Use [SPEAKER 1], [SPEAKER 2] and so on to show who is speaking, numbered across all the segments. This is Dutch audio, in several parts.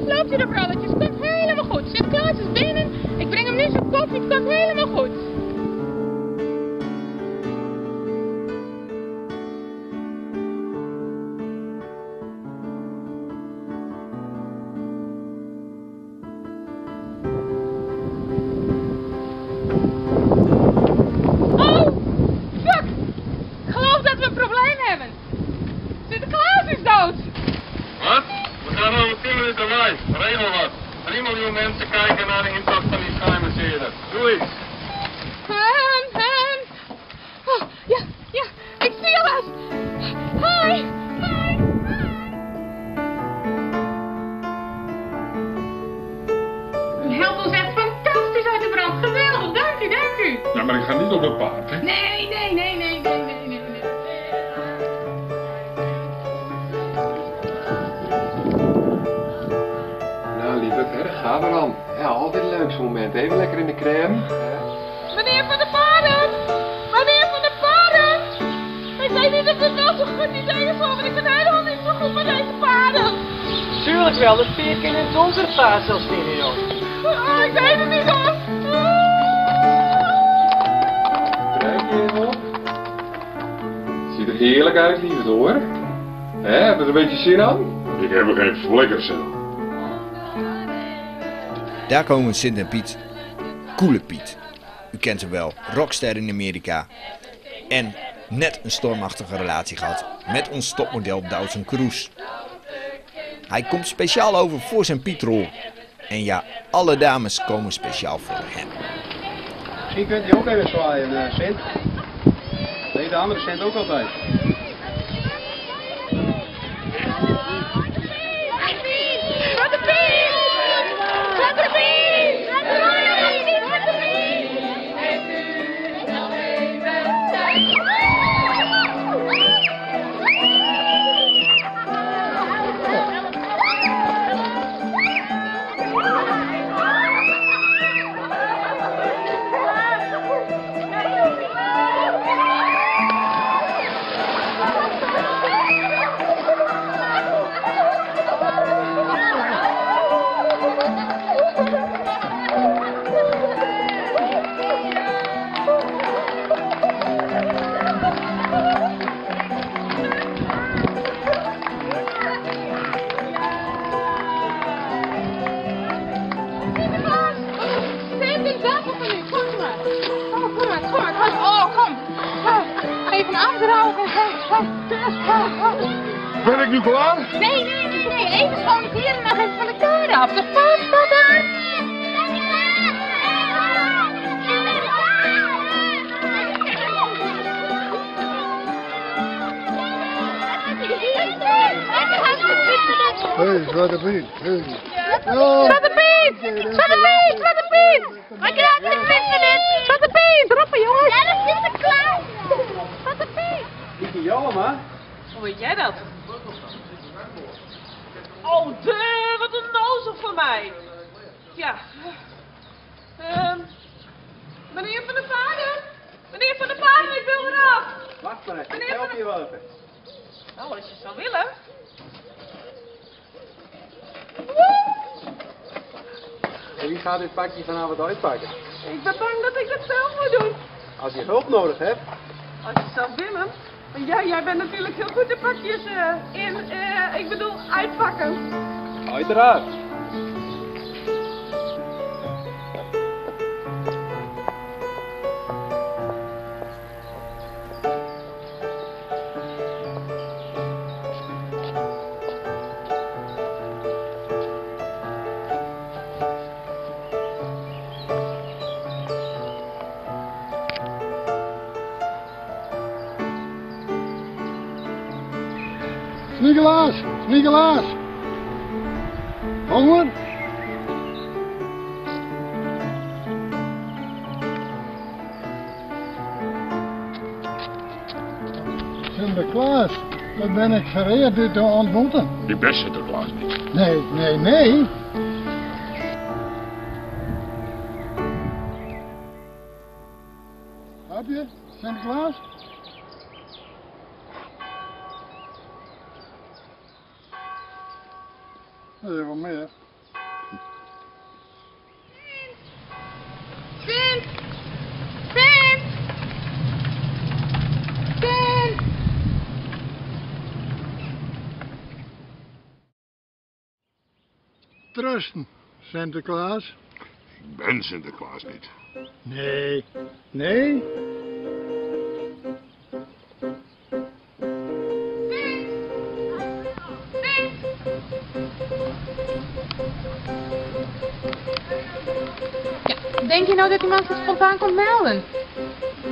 [SPEAKER 1] Loopt u er, vrouwtjes? Het komt helemaal goed. Sinterklaas is binnen. Ik breng hem nu zijn koffie. Het komt helemaal goed.
[SPEAKER 2] Regel wat. 3 miljoen mensen kijken naar de intocht van die schijnmarcheerder. Doe iets.
[SPEAKER 1] Oh, ja, ik zie alles. Hoi. U helpt ons echt fantastisch uit de brand. Geweldig, dank u.
[SPEAKER 2] Ja, maar ik ga niet op het paard, hè?
[SPEAKER 1] Nee.
[SPEAKER 3] Ga er dan. Ja, altijd het leukste moment. Even lekker in de crème.
[SPEAKER 1] Meneer van de Paarden! Ik weet niet of dit wel zo goed idee is, want ik ben helemaal niet zo goed met deze paarden.
[SPEAKER 4] Tuurlijk wel, dat veer in het donkere paard zelfs niet, joh.
[SPEAKER 1] Oh, ik weet het niet hoor.
[SPEAKER 3] Kijk je nog? Ziet er heerlijk uit, liefde hoor. Hè, heb je er een beetje zin aan?
[SPEAKER 2] Ik heb er geen flikker zin aan.
[SPEAKER 5] Daar komen Sint en Piet. Coole Piet. U kent hem wel, rockster in Amerika. En net een stormachtige relatie gehad met ons topmodel Dawson Cruz. Hij komt speciaal over voor zijn Pietrol. En ja, alle dames komen speciaal voor hem.
[SPEAKER 6] Misschien kunt u ook even zwaaien, Sint. Nee, de andere Sint ook altijd.
[SPEAKER 2] Ben ik nu klaar?
[SPEAKER 1] Nee. Even gewoon hier en nog even van de kade af. De paard staat daar.
[SPEAKER 7] Hey, Zwarte Piet. Hey.
[SPEAKER 1] Zwarte Piet! Maak je uit met de vissen dit? Zwarte Piet, roepen jongens! Ja, dat zit er klaar! Zwarte Piet!
[SPEAKER 6] Niet Jallema.
[SPEAKER 4] Hoe weet jij dat? Oh, wat een nozel voor mij. Ja. Meneer van de Paarden, ik wil eraf.
[SPEAKER 6] Wacht maar even, ik help je wel even.
[SPEAKER 4] Nou, als je zou willen.
[SPEAKER 6] En wie gaat dit pakje vanavond uitpakken?
[SPEAKER 4] Ik ben bang dat ik dat zelf moet doen.
[SPEAKER 6] Als je hulp nodig hebt.
[SPEAKER 4] Als je zou willen. Ja, jij bent natuurlijk heel goed in pakjes ik bedoel, uitpakken.
[SPEAKER 6] Uiteraard.
[SPEAKER 7] Sniegelaas. Honger? Sinterklaas, daar ben ik vereerd u te ontmoeten.
[SPEAKER 2] Je bent Sinterklaas niet.
[SPEAKER 7] Nee. Heb je Sinterklaas? Er is wel meer. trusten, Sinterklaas?
[SPEAKER 8] Ik ben Sinterklaas niet.
[SPEAKER 7] Nee. Nee?
[SPEAKER 1] Denk je nou dat iemand zich spontaan komt melden?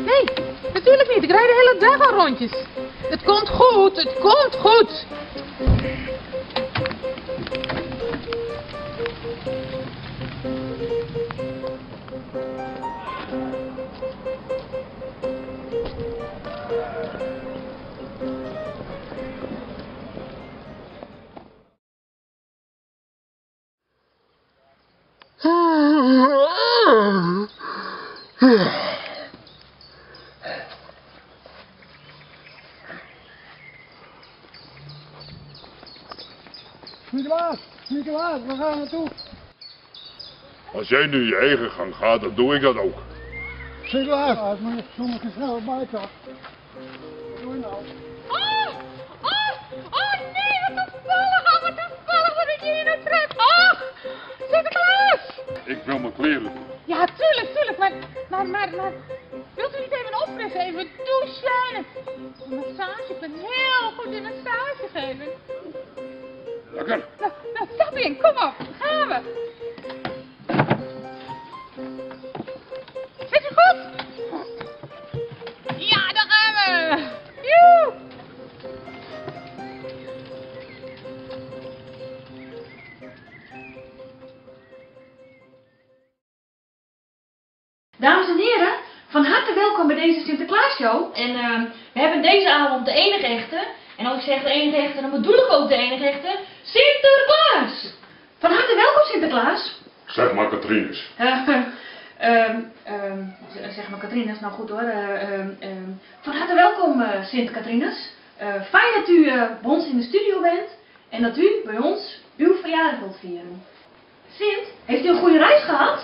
[SPEAKER 1] Nee, natuurlijk niet. Ik rijd de hele dag al rondjes. Het komt goed, het komt goed.
[SPEAKER 7] Sinterklaas, waar gaan we naartoe?
[SPEAKER 8] Als jij nu je eigen gang gaat, dan doe ik dat ook.
[SPEAKER 7] Sinterklaas, als me sommige snel bij toch. Doe je nou?
[SPEAKER 1] Oh nee, wat toevallig wat ik hier nou trek. Oh, Sinterklaas!
[SPEAKER 8] Ik wil mijn kleren doen.
[SPEAKER 1] Ja, tuurlijk, maar, wilt u niet even opfrissen, even douchen? Een massage, ik ben heel goed in massage geven.
[SPEAKER 8] Lekker.
[SPEAKER 1] Nou, stap in, kom op, gaan we. Zit u goed? Ja, daar gaan we. Joe!
[SPEAKER 9] Dames en heren, van harte welkom bij deze Sinterklaasshow. En we hebben deze avond de enige echte, en als ik zeg de enige echte, dan bedoel ik ook de enige echte, Sinterklaas! Van harte welkom Sinterklaas.
[SPEAKER 8] Zeg maar Katrinus.
[SPEAKER 9] Zeg maar Katrinus, nou goed hoor. Van harte welkom Sint Katrinus. Fijn dat u bij ons in de studio bent en dat u bij ons uw verjaardag wilt vieren. Sint, heeft u een goede reis gehad?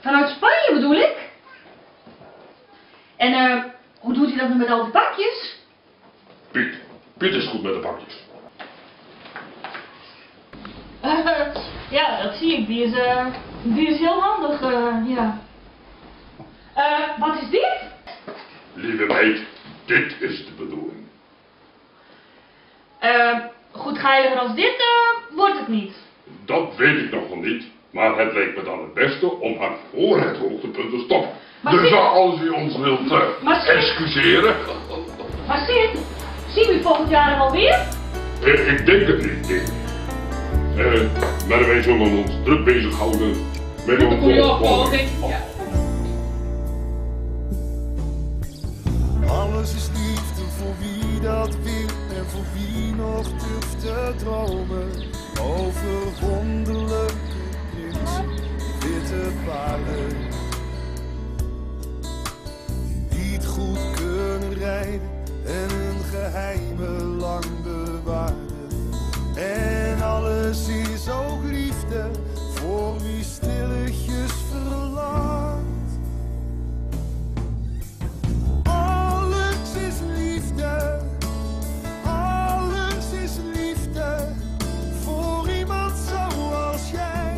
[SPEAKER 9] Vanuit Spanje bedoel ik. En hoe doet u dat nu met al die pakjes?
[SPEAKER 8] Piet is goed met de pakjes.
[SPEAKER 9] Ja, dat zie ik. Die is heel handig, ja. Wat is dit?
[SPEAKER 8] Lieve meid, dit is de bedoeling.
[SPEAKER 9] Goed geheiliger als dit wordt het niet.
[SPEAKER 8] Dat weet ik nog wel niet, maar het leek me dan het beste om haar voor het hoogtepunt te stoppen.
[SPEAKER 9] Maar
[SPEAKER 8] Dus
[SPEAKER 9] Sint,
[SPEAKER 8] als u ons wilt excuseren.
[SPEAKER 9] Maar Sint, zien we u volgend jaar alweer?
[SPEAKER 8] Ik denk het niet. Maar wij zullen ons druk bezighouden met onze opvolging.
[SPEAKER 10] Alles is liefde voor wie dat wil en voor wie nog durft te dromen. Over wonderlijke prinsen, witte paarden. Die niet goed kunnen rijden en hun geheimen lang bewaren. En alles is ook liefde voor wie stilletjes verlangt. Alles is liefde, alles is liefde voor iemand zoals jij,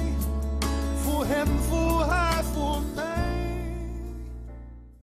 [SPEAKER 10] voor hem, voor